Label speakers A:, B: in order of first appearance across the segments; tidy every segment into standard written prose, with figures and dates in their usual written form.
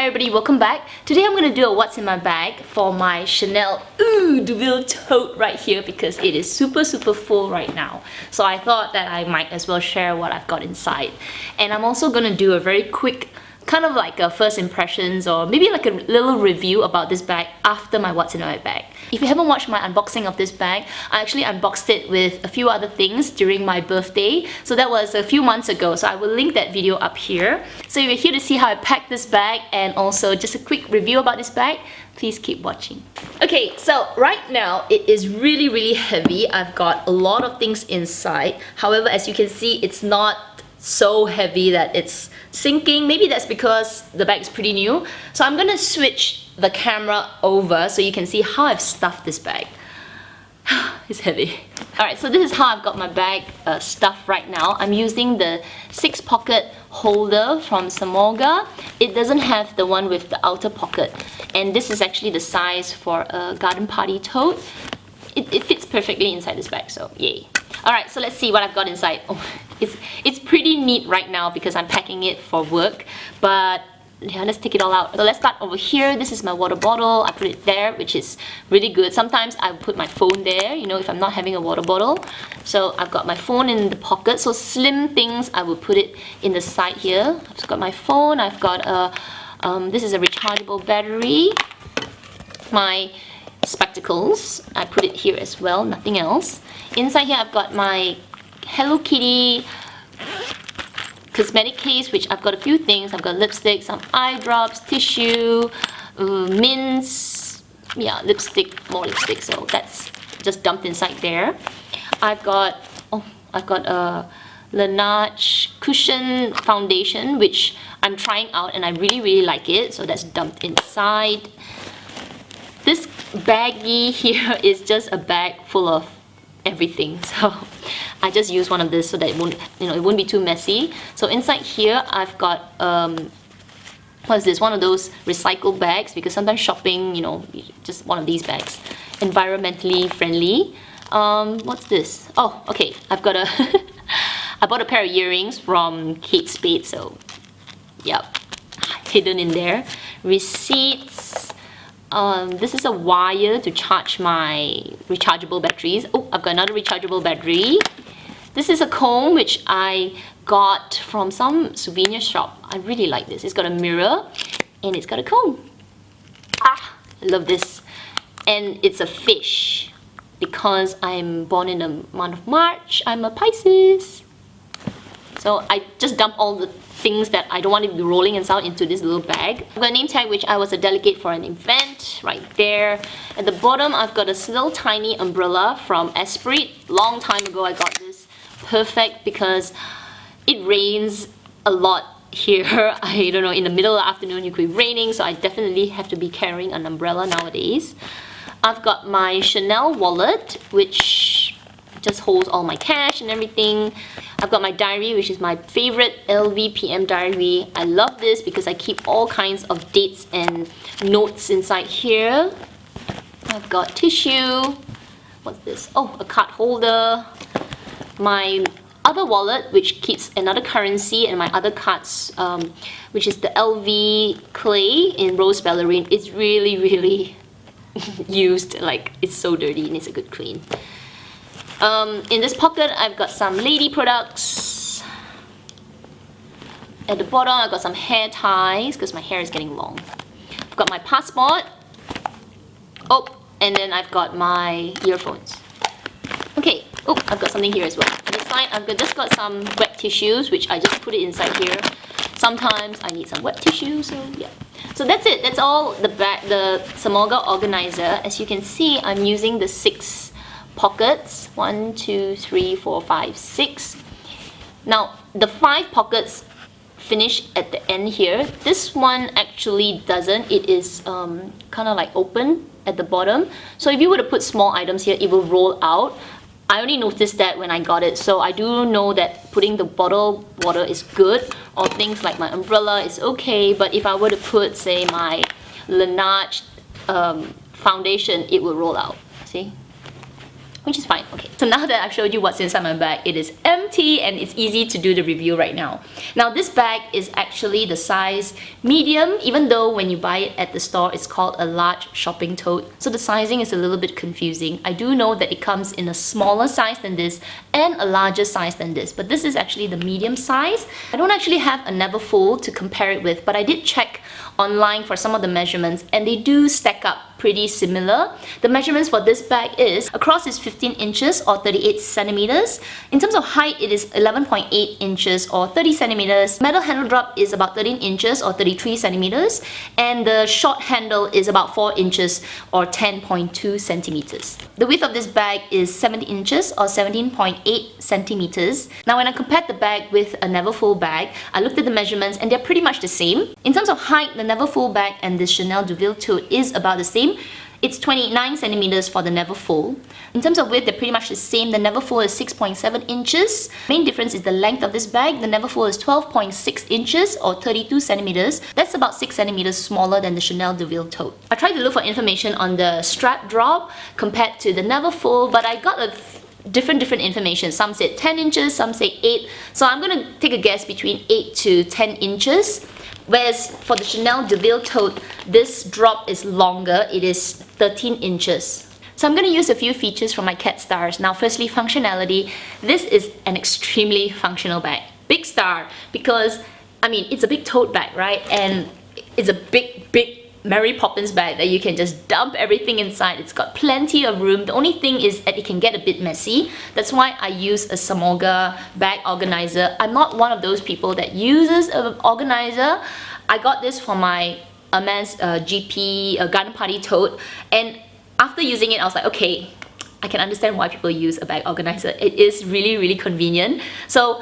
A: Hi everybody, welcome back. Today I'm going to do a what's in my bag for my Chanel Deauville Tote right here because it is super full right now. So I thought that I might as well share what I've got inside. And I'm also going to do a very quick kind of like a first impressions or maybe like a little review about this bag after my what's in my bag. If you haven't watched my unboxing of this bag, I actually unboxed it with a few other things during my birthday. So that was a few months ago, so I will link that video up here. So if you're here to see how I packed this bag and also just a quick review about this bag, please keep watching. Okay, so right now it is really heavy. I've got a lot of things inside. However, as you can see, it's not so heavy that it's sinking. Maybe that's because the bag is pretty new. So I'm gonna switch the camera over so you can see how I've stuffed this bag. It's heavy. Alright, so this is how I've got my bag stuffed right now. I'm using the 6-pocket holder from Samolga. It doesn't have the one with the outer pocket. And this is actually the size for a garden party tote. It fits perfectly inside this bag, so yay. Alright, so let's see what I've got inside. Oh, it's pretty neat right now because I'm packing it for work, but yeah, let's take it all out. So let's start over here. This is my water bottle. I put it there, which is really good. Sometimes I put my phone there, you know, if I'm not having a water bottle. So I've got my phone in the pocket. So slim things, I will put it in the side here. I've got my phone. I've got a, this is a rechargeable battery. My spectacles, I put it here as well, nothing else. Inside here I've got my Hello Kitty cosmetic case, which I've got a few things. I've got lipstick, some eye drops, tissue, mints, yeah, lipstick, more lipstick, so that's just dumped inside there. I've got a Laneige cushion foundation, which I'm trying out and I really like it, so that's dumped inside. This baggie here is just a bag full of everything, so I just use one of this so that it won't, you know, it won't be too messy. So inside here I've got what is this? One of those recycle bags, because sometimes shopping, you know, just one of these bags, environmentally friendly. What's this? Oh, okay, I've got a I bought a pair of earrings from Kate Spade, so yeah, hidden in there. Receipts. This is a wire to charge my rechargeable batteries. Oh, I've got another rechargeable battery. This is a comb which I got from some souvenir shop. I really like this. It's got a mirror and it's got a comb. Ah, I love this. And it's a fish because I'm born in the month of March. I'm a Pisces. So I just dump all the things that I don't want to be rolling and out into this little bag. I've got a name tag, which I was a delegate for an event, right there. At the bottom, I've got a little tiny umbrella from Esprit. Long time ago I got this. Perfect because it rains a lot here. I don't know, in the middle of the afternoon it could be raining, so I definitely have to be carrying an umbrella nowadays. I've got my Chanel wallet, which just holds all my cash and everything. I've got my diary, which is my favorite LV PM diary. I love this because I keep all kinds of dates and notes inside here. I've got tissue. What's this? Oh, a card holder. My other wallet, which keeps another currency and my other cards, which is the LV clay in Rose Ballerine. It's really used, like it's so dirty, it needs a good clean. In this pocket, I've got some lady products. At the bottom, I've got some hair ties because my hair is getting long. I've got my passport. Oh, and then I've got my earphones. Okay, oh, I've got something here as well. On this side, I've just got some wet tissues, which I just put it inside here. Sometimes I need some wet tissue, so yeah. So that's it. That's all the Samolga organizer. As you can see, I'm using the 6 pockets. 1, 2, 3, 4, 5, 6. Now the 5 pockets finish at the end here. This one actually doesn't. It is kind of like open at the bottom. So if you were to put small items here, it will roll out. I only noticed that when I got it, so I do know that putting the bottled water is good, or things like my umbrella is okay, but if I were to put, say, my Laneige foundation, it will roll out. See? which is fine. Okay, so now that I've showed you what's inside my bag, it is empty and it's easy to do the review right now. Now this bag is actually the size medium, even though when you buy it at the store, it's called a large shopping tote. So the sizing is a little bit confusing. I do know that it comes in a smaller size than this and a larger size than this, but this is actually the medium size. I don't actually have a Neverfull to compare it with, but I did check online for some of the measurements and they do stack up pretty similar. The measurements for this bag is across is 15 inches or 38 centimeters. In terms of height, it is 11.8 inches or 30 centimeters. Metal handle drop is about 13 inches or 33 centimeters, and the short handle is about 4 inches or 10.2 centimeters. The width of this bag is 70 inches or 17.8 centimeters. Now when I compared the bag with a Neverfull bag, I looked at the measurements and they're pretty much the same. In terms of height, the Neverfull bag and the Chanel Deauville Tote is about the same. It's 29 centimeters for the Neverfull. In terms of width, they're pretty much the same. The Neverfull is 6.7 inches. Main difference is the length of this bag. The Neverfull is 12.6 inches or 32 centimeters. That's about 6 centimeters smaller than the Chanel Deauville Tote. I tried to look for information on the strap drop compared to the Neverfull, but I got a different information. Some said 10 inches, some say 8. So I'm gonna take a guess between 8 to 10 inches. Whereas for the Chanel Deauville Tote, this drop is longer, it is 13 inches. So I'm going to use a few features from my cat stars. Now firstly, functionality. This is an extremely functional bag. Big star because, I mean, it's a big tote bag, right? And it's a big Mary Poppins bag that you can just dump everything inside. It's got plenty of room. The only thing is that it can get a bit messy. That's why I use a Samolga bag organizer. I'm not one of those people that uses an organizer. I got this for my Hermes GP garden party tote, and after using it I was like, okay, I can understand why people use a bag organizer. It is really convenient. So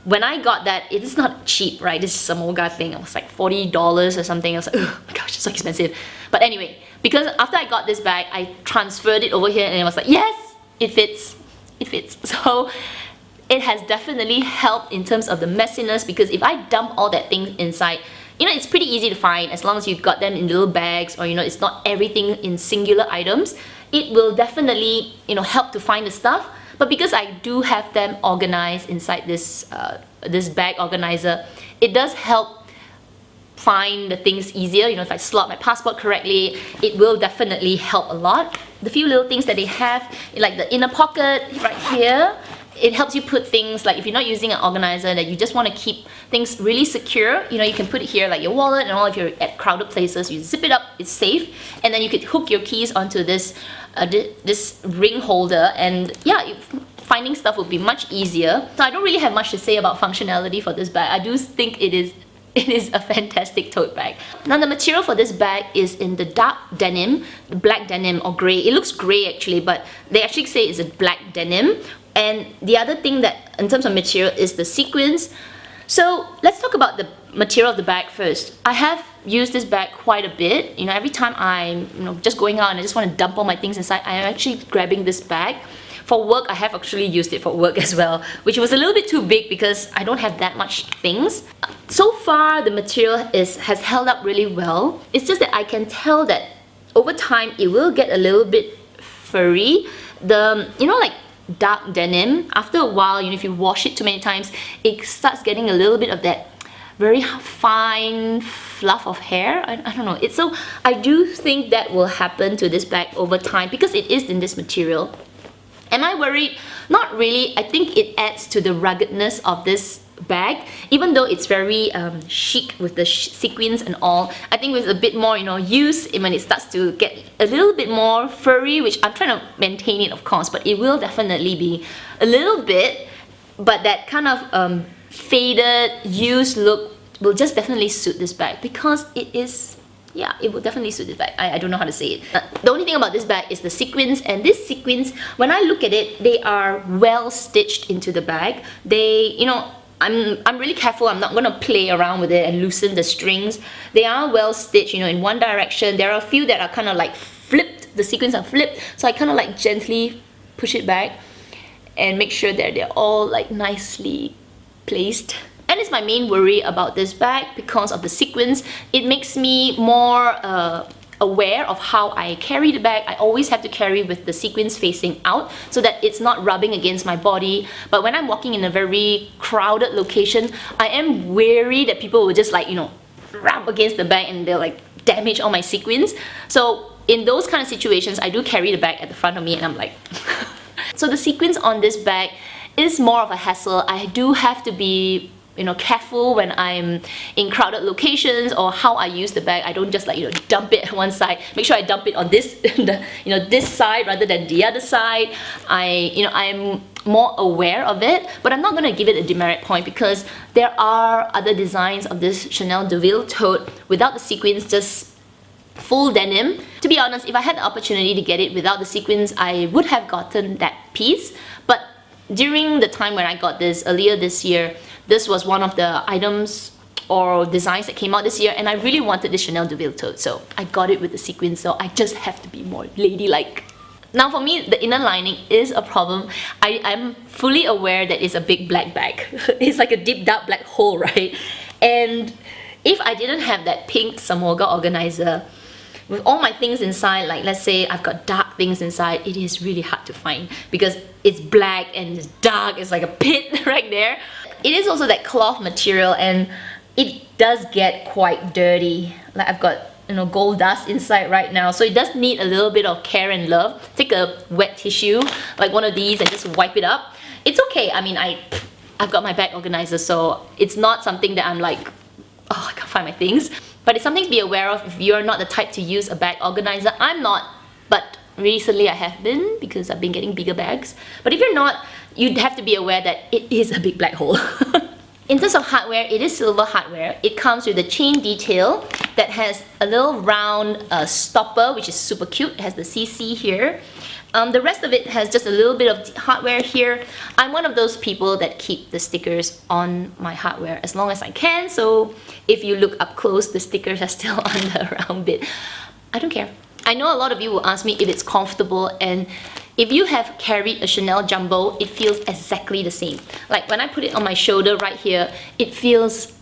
A: when I got that, it is not cheap, right? This Samolga thing, it was like $40 or something. I was like, oh my gosh, it's so expensive. But anyway, because after I got this bag, I transferred it over here and I was like, yes, it fits. It fits. So it has definitely helped in terms of the messiness, because if I dump all that thing inside, you know, it's pretty easy to find as long as you've got them in little bags, or you know, it's not everything in singular items. It will definitely, you know, help to find the stuff. But because I do have them organized inside this this bag organizer, it does help find the things easier. You know, if I slot my passport correctly, it will definitely help a lot. The few little things that they have, like the inner pocket right here, it helps you put things, like if you're not using an organizer, that you just want to keep things really secure, you know, you can put it here like your wallet and all. If you're at crowded places, you zip it up, it's safe, and then you could hook your keys onto this this ring holder, and yeah, finding stuff will be much easier. So I don't really have much to say about functionality for this bag. I do think it is a fantastic tote bag. Now the material for this bag is in the dark denim, black denim or grey. It looks grey actually, but they actually say it's a black denim. And the other thing that in terms of material is the sequins. So let's talk about the material of the bag first. I have used this bag quite a bit. You know, every time I'm just going out and I just want to dump all my things inside, I am actually grabbing this bag. For work, I have actually used it for work as well, which was a little bit too big because I don't have that much things. So far, the material has held up really well. It's just that I can tell that over time it will get a little bit furry. Like dark denim, after a while, you know, if you wash it too many times, it starts getting a little bit of that very fine fluff of hair. I don't know. So I do think that will happen to this bag over time because it is in this material. Am I worried? Not really. I think it adds to the ruggedness of this bag, even though it's very chic with the sequins and all. I think with a bit more, you know, use, when it starts to get a little bit more furry, which I'm trying to maintain it, of course, but it will definitely be a little bit. But that kind of faded, used look will just definitely suit this bag because it is. Yeah, it will definitely suit this bag. I don't know how to say it. The only thing about this bag is the sequins, and these sequins, when I look at it, they are well stitched into the bag. They, you know, I'm really careful. I'm not going to play around with it and loosen the strings. They are well stitched, you know, in one direction. There are a few that are kind of like flipped. The sequins are flipped, so I kind of like gently push it back and make sure that they're all like nicely placed. And it's my main worry about this bag because of the sequins. It makes me more aware of how I carry the bag. I always have to carry with the sequins facing out so that it's not rubbing against my body. But when I'm walking in a very crowded location, I am wary that people will just like, you know, rub against the bag and they'll like damage all my sequins. So in those kind of situations, I do carry the bag at the front of me and I'm like so the sequins on this bag is more of a hassle. I do have to be, you know, careful when I'm in crowded locations or how I use the bag. I don't just like, you know, dump it at one side. Make sure I dump it on this, this side rather than the other side. I'm more aware of it, but I'm not going to give it a demerit point because there are other designs of this Chanel Deauville Tote without the sequins, just full denim. To be honest, if I had the opportunity to get it without the sequins, I would have gotten that piece. But during the time when I got this earlier this year, this was one of the items or designs that came out this year, and I really wanted this Chanel Deauville Tote, so I got it with the sequins, so I just have to be more ladylike. Now for me, the inner lining is a problem. I'm fully aware that it's a big black bag. It's like a deep dark black hole, right? And if I didn't have that pink Samorga organizer with all my things inside, like let's say I've got dark things inside, it is really hard to find because it's black and it's dark, it's like a pit right there. It is also that cloth material and it does get quite dirty. Like I've got, you know, gold dust inside right now, so it does need a little bit of care and love. Take a wet tissue, like one of these, and just wipe it up. It's okay. I mean, I've got my bag organizer, so it's not something that I'm like, oh, I can't find my things. But it's something to be aware of if you're not the type to use a bag organizer. I'm not, but recently I have been because I've been getting bigger bags. But if you're not, you'd have to be aware that it is a big black hole. In terms of hardware, it is silver hardware. It comes with a chain detail that has a little round stopper, which is super cute. It has the CC here. The rest of it has just a little bit of hardware here. I'm one of those people that keep the stickers on my hardware as long as I can, so if you look up close, the stickers are still on the round bit. I don't care. I know a lot of you will ask me if it's comfortable, and if you have carried a Chanel Jumbo, it feels exactly the same. Like when I put it on my shoulder right here, it feels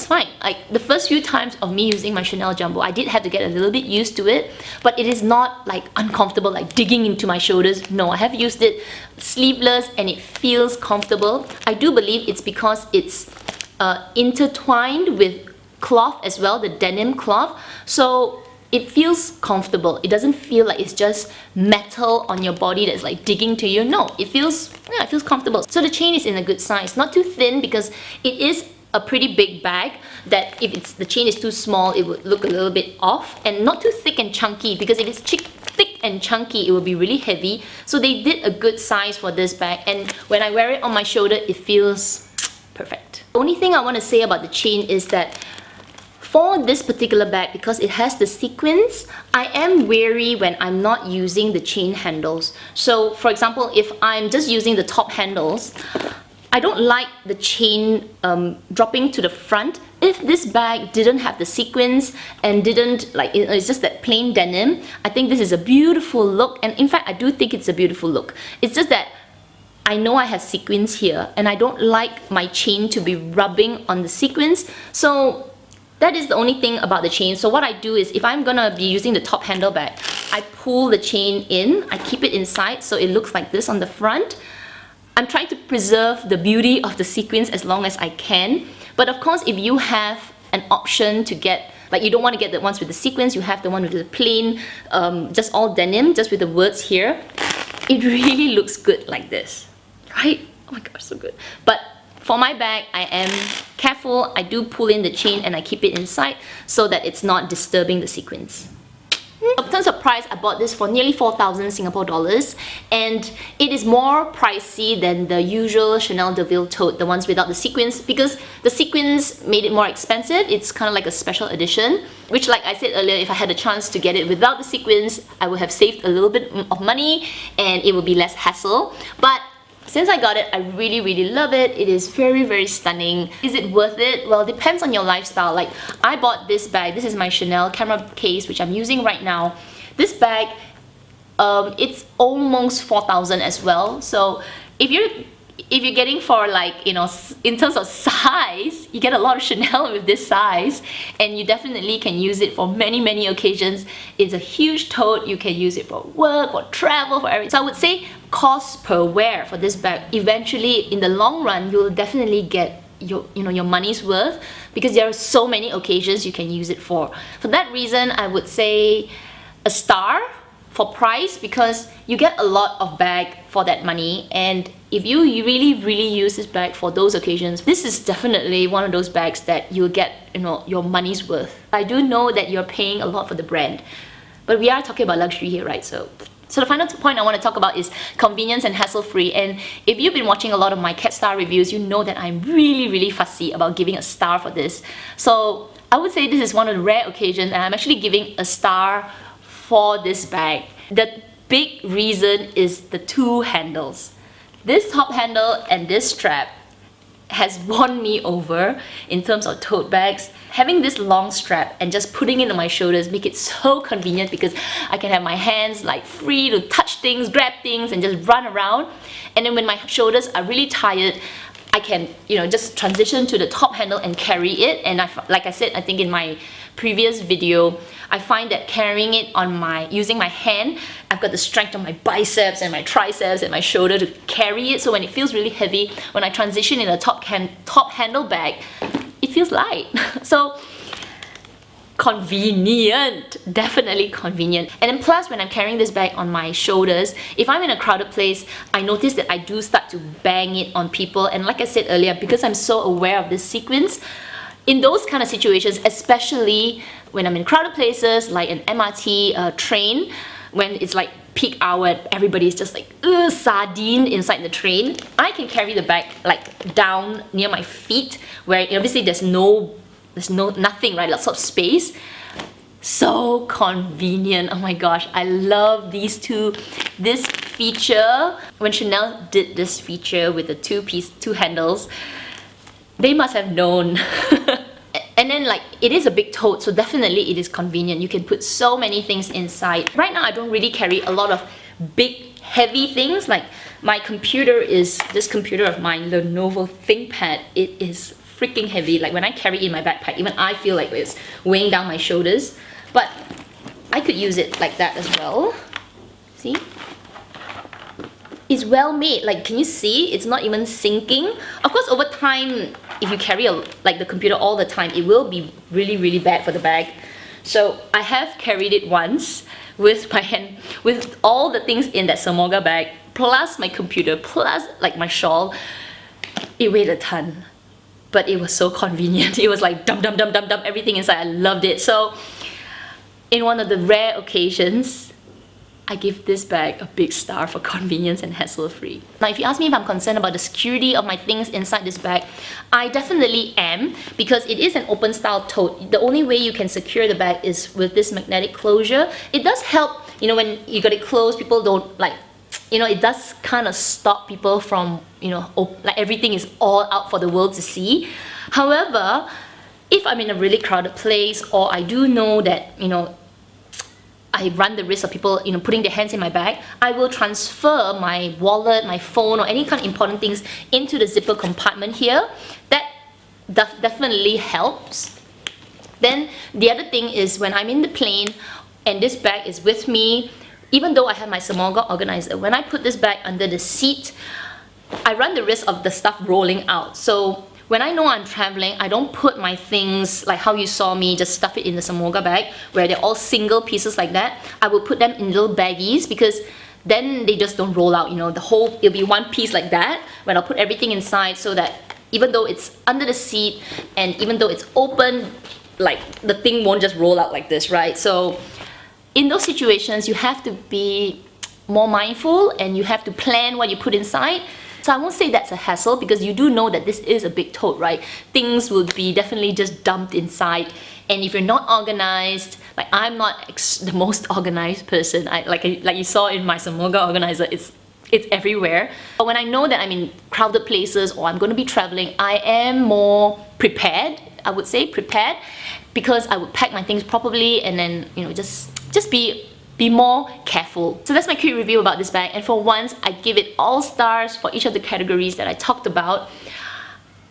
A: fine. Like the first few times of me using my Chanel Jumbo, I did have to get a little bit used to it, but it is not like uncomfortable, like digging into my shoulders. No, I have used it sleeveless and it feels comfortable. I do believe it's because it's intertwined with cloth as well, the denim cloth. So it feels comfortable. It doesn't feel like it's just metal on your body that's like digging to you. No, it feels comfortable. So the chain is in a good size, not too thin because it is a pretty big bag that if the chain is too small, it would look a little bit off, and not too thick and chunky because if it's thick and chunky, it will be really heavy. So they did a good size for this bag, and when I wear it on my shoulder, it feels perfect. The only thing I want to say about the chain is that for this particular bag, because it has the sequins, I am wary when I'm not using the chain handles. So for example, if I'm just using the top handles, I don't like the chain dropping to the front. If this bag didn't have the sequins and didn't, like, it's just that plain denim, I think this is a beautiful look, and in fact I do think it's a beautiful look. It's just that I know I have sequins here and I don't like my chain to be rubbing on the sequins, so that is the only thing about the chain. So what I do is, if I'm gonna be using the top handle bag, I pull the chain in, I keep it inside so it looks like this on the front. I'm trying to preserve the beauty of the sequins as long as I can. But of course, if you have an option to get, like you don't want to get the ones with the sequins, you have the one with the plain, just all denim, just with the words here, it really looks good like this, right? Oh my gosh, so good. But for my bag, I am careful. I do pull in the chain and I keep it inside so that it's not disturbing the sequins. In terms of price, I bought this for nearly 4,000 Singapore dollars, and it is more pricey than the usual Chanel Deauville Tote, the ones without the sequins, because the sequins made it more expensive. It's kind of like a special edition, which, like I said earlier, if I had a chance to get it without the sequins, I would have saved a little bit of money and it would be less hassle. But since I got it, I really, really love it. It is very, very stunning. Is it worth it? Well, it depends on your lifestyle. Like, I bought this bag. This is my Chanel camera case, which I'm using right now. This bag, it's almost 4,000 as well. So if you're if you're getting for like, you know, in terms of size, you get a lot of Chanel with this size, and you definitely can use it for many occasions. It's a huge tote. You can use it for work or travel, for everything. So I would say cost per wear for this bag, eventually in the long run, you'll definitely get your money's worth, because there are so many occasions you can use it for. For that reason, I would say a star for price, because you get a lot of bag for that money, and if you really use this bag for those occasions, this is definitely one of those bags that you'll get, you know, your money's worth. I do know that you're paying a lot for the brand, but we are talking about luxury here, right? So the final point I want to talk about is convenience and hassle-free. And if you've been watching a lot of my cat star reviews, you know that I'm really fussy about giving a star for this. So I would say this is one of the rare occasions, and I'm actually giving a star for this bag. The big reason is the two handles. This top handle and this strap has won me over in terms of tote bags. Having this long strap and just putting it on my shoulders make it so convenient, because I can have my hands like free to touch things, grab things, and just run around. And then when my shoulders are really tired, I can, you know, just transition to the top handle and carry it. And like I said, I think in my previous video, I find that carrying it on using my hand, I've got the strength on my biceps and my triceps and my shoulder to carry it. So when it feels really heavy, when I transition in a top handle bag, it feels light. So convenient, definitely convenient. And then plus, when I'm carrying this bag on my shoulders, if I'm in a crowded place, I notice that I do start to bang it on people. And like I said earlier, because I'm so aware of this sequence, in those kind of situations, especially when I'm in crowded places like an MRT train, when it's like peak hour, everybody's just like sardine inside the train, I can carry the bag like down near my feet, where obviously there's nothing, right? Lots of space. So convenient. Oh my gosh, I love these two. This feature, when Chanel did this feature with the two handles, they must have known. And then like, it is a big tote, so definitely it is convenient. You can put so many things inside. Right now I don't really carry a lot of big heavy things. Like my computer is this computer of mine, the Lenovo ThinkPad. It is freaking heavy. Like when I carry it in my backpack, even I feel like it's weighing down my shoulders. But I could use it like that as well. See? It's well made. Like, can you see? It's not even sinking. Of course, over time, if you carry like the computer all the time, it will be really bad for the bag. So I have carried it once with my hand, with all the things in that Samoga bag, plus my computer, plus like my shawl. It weighed a ton, but it was so convenient. It was like dump everything inside. I loved it. So in one of the rare occasions, I give this bag a big star for convenience and hassle-free. Now, if you ask me if I'm concerned about the security of my things inside this bag, I definitely am, because it is an open style tote. The only way you can secure the bag is with this magnetic closure. It does help, you know, when you got it closed, people don't like, you know, it does kind of stop people from, you know, like everything is all out for the world to see. However, if I'm in a really crowded place, or I do know that, you know, I run the risk of people, you know, putting their hands in my bag, I will transfer my wallet, my phone, or any kind of important things into the zipper compartment here. That definitely helps. Then the other thing is, when I'm in the plane and this bag is with me, even though I have my Samoga organizer, when I put this bag under the seat, I run the risk of the stuff rolling out. So when I know I'm traveling, I don't put my things like how you saw me just stuff it in the Samoga bag, where they're all single pieces like that. I will put them in little baggies, because then they just don't roll out, you know, it'll be one piece like that, when I'll put everything inside, so that even though it's under the seat and even though it's open, like the thing won't just roll out like this, right? So in those situations, you have to be more mindful and you have to plan what you put inside. So I won't say that's a hassle, because you do know that this is a big tote, right? Things will be definitely just dumped inside. And if you're not organized, like I'm not the most organized person. Like you saw in my Samoga organizer, it's everywhere. But when I know that I'm in crowded places or I'm going to be traveling, I am more prepared. I would say prepared, because I would pack my things properly, and then, you know, just be be more careful. So that's my quick review about this bag, and for once I give it all stars for each of the categories that I talked about.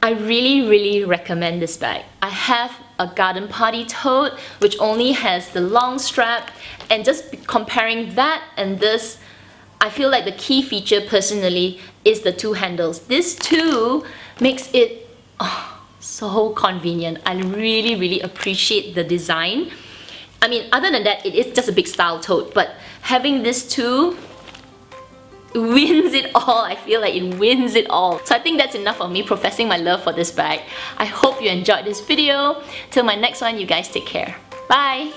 A: I really recommend this bag. I have a garden party tote which only has the long strap, and just comparing that and this, I feel like the key feature personally is the two handles. This too makes it so convenient. I really appreciate the design. I mean, other than that, it is just a big style tote, but having this too wins it all. I feel like it wins it all. So I think that's enough of me professing my love for this bag. I hope you enjoyed this video. Till my next one, you guys take care. Bye!